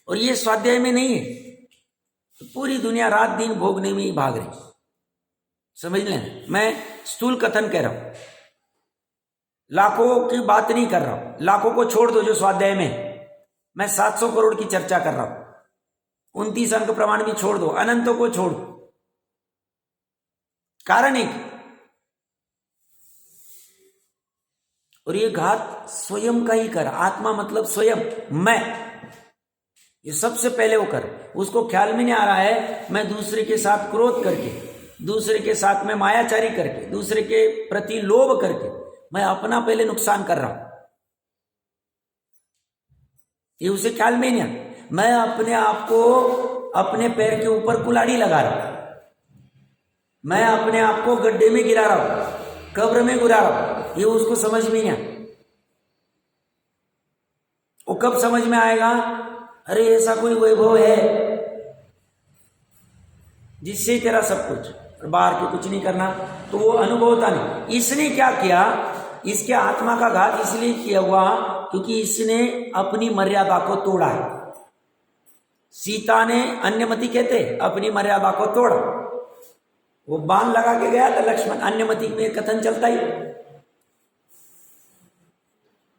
और ये स्वाध्याय में नहीं है, तो पूरी दुनिया रात दिन भोगने में ही भाग रही। समझ लें, मैं स्थूल कथन कह रहा हूं, लाखों की बात नहीं कर रहा हूं। लाखों को छोड़ दो जो स्वाध्याय में, मैं 700 करोड़ की चर्चा कर रहा हूं। 29 अंक प्रमाण भी छोड़ दो, अनंतों को छोड़ दो। कारण एक, और ये घात स्वयं का ही कर, आत्मा मतलब स्वयं, मैं, ये सबसे पहले वो कर। उसको ख्याल में नहीं आ रहा है मैं दूसरे के साथ क्रोध करके, दूसरे के साथ में मायाचारी करके, दूसरे के प्रति लोभ करके मैं अपना पहले नुकसान कर रहा हूं, ये उसे ख्याल में नहीं आता। मैं अपने आप को अपने पैर के ऊपर कुल्हाड़ी लगा रहा हूं, मैं अपने आप को गड्ढे में गिरा रहा हूं, कब्र में गिरा रहा हूं, ये उसको समझ में नहीं आता। वो कब समझ में आएगा? अरे ऐसा कोई वैभव है जिससे तेरा सब कुछ, और बाहर के कुछ नहीं करना, तो वो अनुभव होता नहीं। इसने क्या किया? इसके आत्मा का घात इसलिए किया हुआ क्योंकि इसने अपनी मर्यादा को तोड़ा है। सीता ने, अन्यमति कहते, अपनी मर्यादा को तोड़ा। वो बाण लगा के गया था लक्ष्मण, अन्यमति में कथन चलता ही,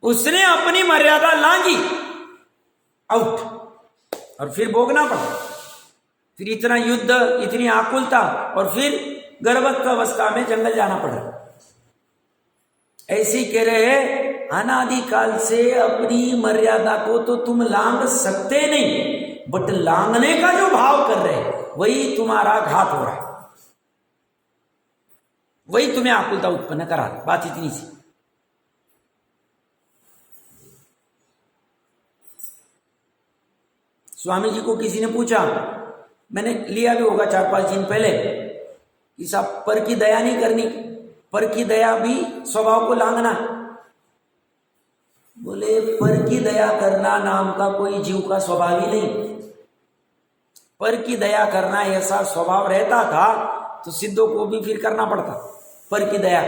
उसने अपनी मर्यादा लांगी, आउट, और फिर भोगना पड़ा। फिर इतना युद्ध, इतनी आकुलता, और फिर गर्भस्थ अवस्था में जंगल जाना पड़ा। ऐसे कह रहे हैं अनादिकाल से अपनी मर्यादा को तो तुम लांग सकते नहीं, बट लांगने का जो भाव कर रहे हैं वही तुम्हारा घात हो रहा है, वही तुम्हें आकुलता उत्पन्न करा। बात इतनी सी। स्वामी जी को किसी ने पूछा मैंने लिया भी होगा 4-5 दिन पहले कि साहब पर की दया नहीं करनी, पर की दया भी स्वभाव को लांघना। बोले पर की दया करना नाम का कोई जीव का स्वभाव ही नहीं। पर की दया करना ऐसा स्वभाव रहता था तो सिद्धों को भी फिर करना पड़ता पर की दया,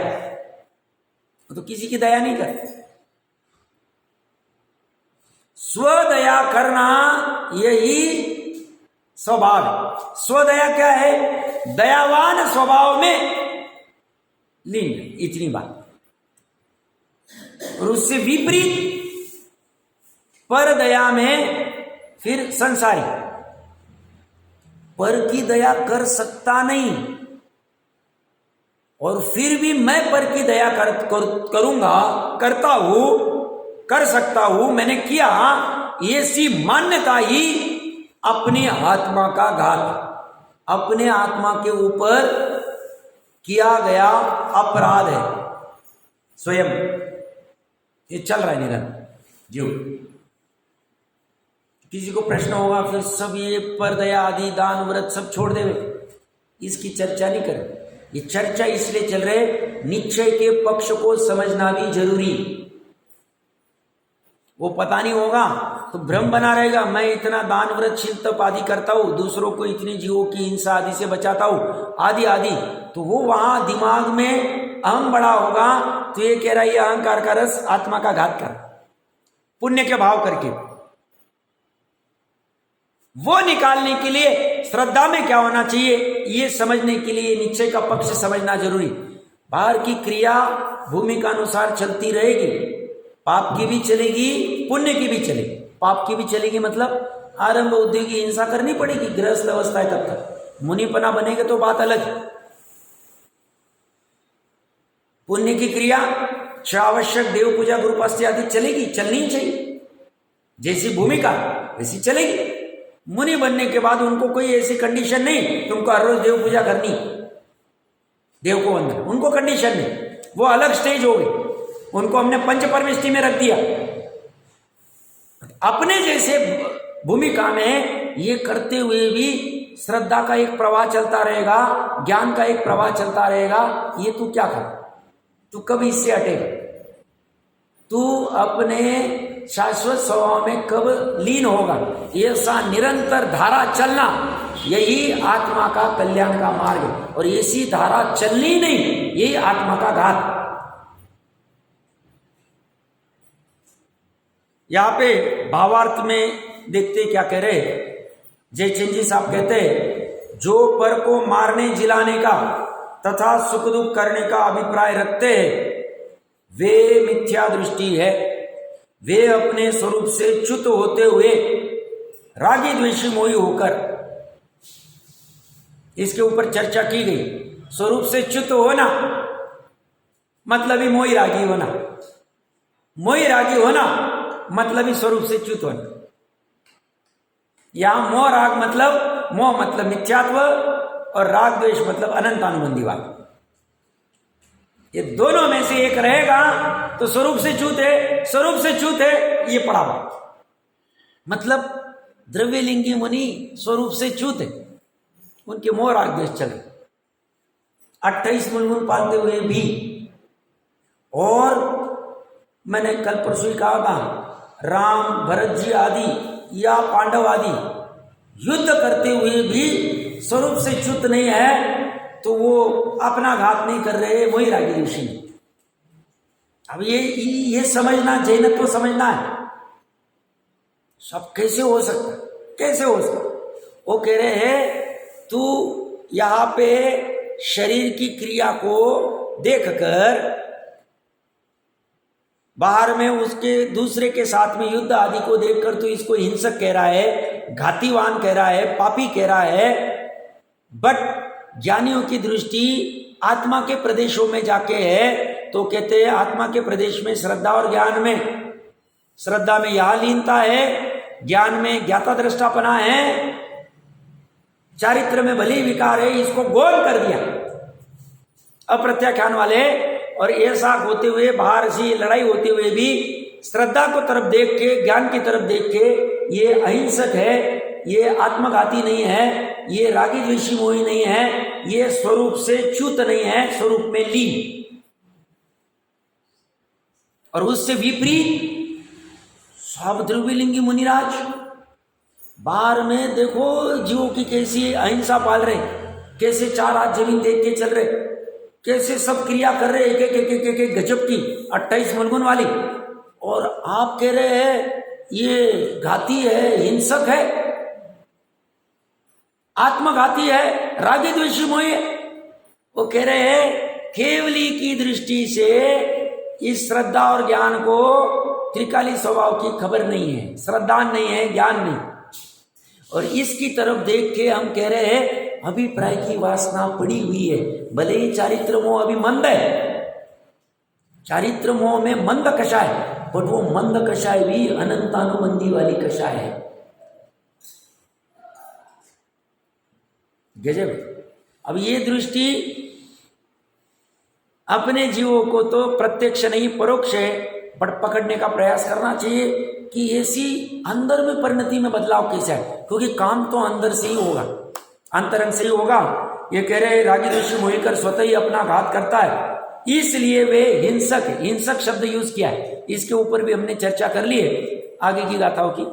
तो किसी की दया नहीं करते। स्वदया करना यही स्वभाव है। स्वदया क्या है? दयावान स्वभाव में लीन, इतनी बात। और उससे विपरीत पर दया में फिर संसारी, पर की दया कर सकता नहीं और फिर भी मैं पर की दया करूंगा, करता हूं, कर सकता हूं, मैंने किया, ऐसी मान्यता ही अपनी आत्मा का घात, अपने आत्मा के ऊपर किया गया अपराध है स्वयं। ये चल रहा है निरंतर जीव। किसी को प्रश्न होगा फिर सब ये पर दया आदि दान व्रत सब छोड़ देवे, इसकी चर्चा नहीं करें। ये चर्चा इसलिए चल रहे निश्चय के पक्ष को समझना भी जरूरी। वो पता नहीं होगा तो भ्रम बना रहेगा, मैं इतना दान व्रत शील तप आदि करता हूं, दूसरों को इतनी जीवों की हिंसा आदि से बचाता हूं आदि आदि, तो वो वहां दिमाग में अहम बड़ा होगा तो ये कह रहा है ये अहंकार का रस आत्मा का घात कर, पुण्य के भाव करके। वो निकालने के लिए श्रद्धा में क्या होना चाहिए ये समझने के लिए निश्चय का पक्ष समझना जरूरी। बाहर की क्रिया भूमिका अनुसार चलती रहेगी, पाप की भी चलेगी पुण्य की भी चलेगी। पाप की भी चलेगी मतलब आरंभ उद्योग की हिंसा करनी पड़ेगी, गृहस्थ अवस्था है तब तक, मुनिपना बनेगा तो बात अलग। पुण्य की क्रिया आवश्यक देव पूजा गुरुपास्ती आदि चलेगी, चलनी चाहिए, जैसी भूमिका वैसी चलेगी। मुनि बनने के बाद उनको कोई ऐसी कंडीशन नहीं तुमको हर रोज देव पूजा करनी, देव को वंदन, उनको कंडीशन नहीं, वो अलग स्टेज हो गई, उनको हमने पंच परमेष्टि में रख दिया। अपने जैसे भूमिका में ये करते हुए भी श्रद्धा का एक प्रवाह चलता रहेगा, ज्ञान का एक प्रवाह चलता रहेगा, ये तू क्या कर, तू कभी इससे हटेगा, तू अपने शाश्वत स्वभाव में कब लीन होगा। ऐसा निरंतर धारा चलना यही आत्मा का कल्याण का मार्ग है, और ऐसी धारा चलनी नहीं यही आत्मा का घात। यहां पे भावार्थ में देखते क्या कह रहे जयचंद जी साहब कहते जो पर को मारने जिलाने का तथा सुख दुख करने का अभिप्राय रखते हैं वे मिथ्या दृष्टि है। वे अपने स्वरूप से च्युत होते हुए रागी द्वेषी मोही होकर, इसके ऊपर चर्चा की गई। स्वरूप से च्युत होना मतलब ही मोही रागी होना, मोही रागी होना मतलब ही स्वरूप से च्युत होना। यहां मोह राग मतलब, मोह मतलब मिथ्यात्व और राग द्वेष मतलब अनंतानुबंधीवाद। ये दोनों में से एक रहेगा तो स्वरूप से च्युत है, स्वरूप से च्युत है ये पड़ा हुआ, मतलब द्रव्यलिंगी मुनि स्वरूप से च्युत है, उनके मोह राग द्वेष चले 28 मूल पालते हुए भी। और मैंने कल परसों ही कहा था राम भरत जी आदि या पांडव आदि युद्ध करते हुए भी स्वरूप से च्युत नहीं है तो वो अपना घात नहीं कर रहे, वही रागी ऋषि। अब ये समझना, जैनत्व समझना है। सब कैसे हो सकता, कैसे हो सकता? वो कह रहे हैं तू यहां पे शरीर की क्रिया को देखकर बाहर में उसके दूसरे के साथ में युद्ध आदि को देखकर तू इसको हिंसक कह रहा है, घातीवान कह रहा है, पापी कह रहा है। बट ज्ञानियों की दृष्टि आत्मा के प्रदेशों में जाके है तो कहते हैं आत्मा के प्रदेश में श्रद्धा और ज्ञान में, श्रद्धा में यह लीनता है, ज्ञान में ज्ञाता दृष्टापना है, चारित्र में भली विकार है, इसको गौण कर दिया अप्रत्याख्यान वाले। और ऐसा होते हुए बाहर से लड़ाई होते हुए भी श्रद्धा को तरफ देख के, ज्ञान की तरफ देख के ये अहिंसक है, ये आत्मघाती नहीं है, ये रागी द्वेषी मोही नहीं है, ये स्वरूप से च्युत नहीं है, स्वरूप में लीन। और उससे विपरीत सब द्रव्यलिंगी मुनिराज बाहर में देखो जीवों की कैसी अहिंसा पाल रहे, कैसे 4 हाथ जमीन देख के चल रहे, कैसे सब क्रिया कर रहे, एक गजब की 28 मलगुन वाली। और आप कह रहे हैं ये घाती है, हिंसक है, आत्मघाती है, रागी द्वेषी मोही है। वो कह रहे हैं केवली की दृष्टि से इस श्रद्धा और ज्ञान को त्रिकाली स्वभाव की खबर नहीं है, श्रद्धा नहीं है, ज्ञान नहीं। और इसकी तरफ देख के हम कह रहे हैं अभिप्राय की वासना पड़ी हुई है। भले ही चारित्र मोह अभी मंद है, चारित्र मोह में मंद कषाय, पर वो मंद कषाय भी अनंतानुबंधी वाली कषाय है। गजब। अब ये दृष्टि अपने जीवों को तो प्रत्यक्ष नहीं परोक्ष है, बट पकड़ने का प्रयास करना चाहिए कि ऐसी अंदर में परिणति में बदलाव कैसे है, क्योंकि काम तो अंदर से ही होगा, अंतरंग से ही होगा। ये कह रहे रागी द्वेषी मोही कर स्वतः ही अपना घात करता है, इसलिए वे हिंसक है। हिंसक शब्द यूज किया है, इसके ऊपर भी हमने चर्चा कर ली है आगे की गाथाओं की।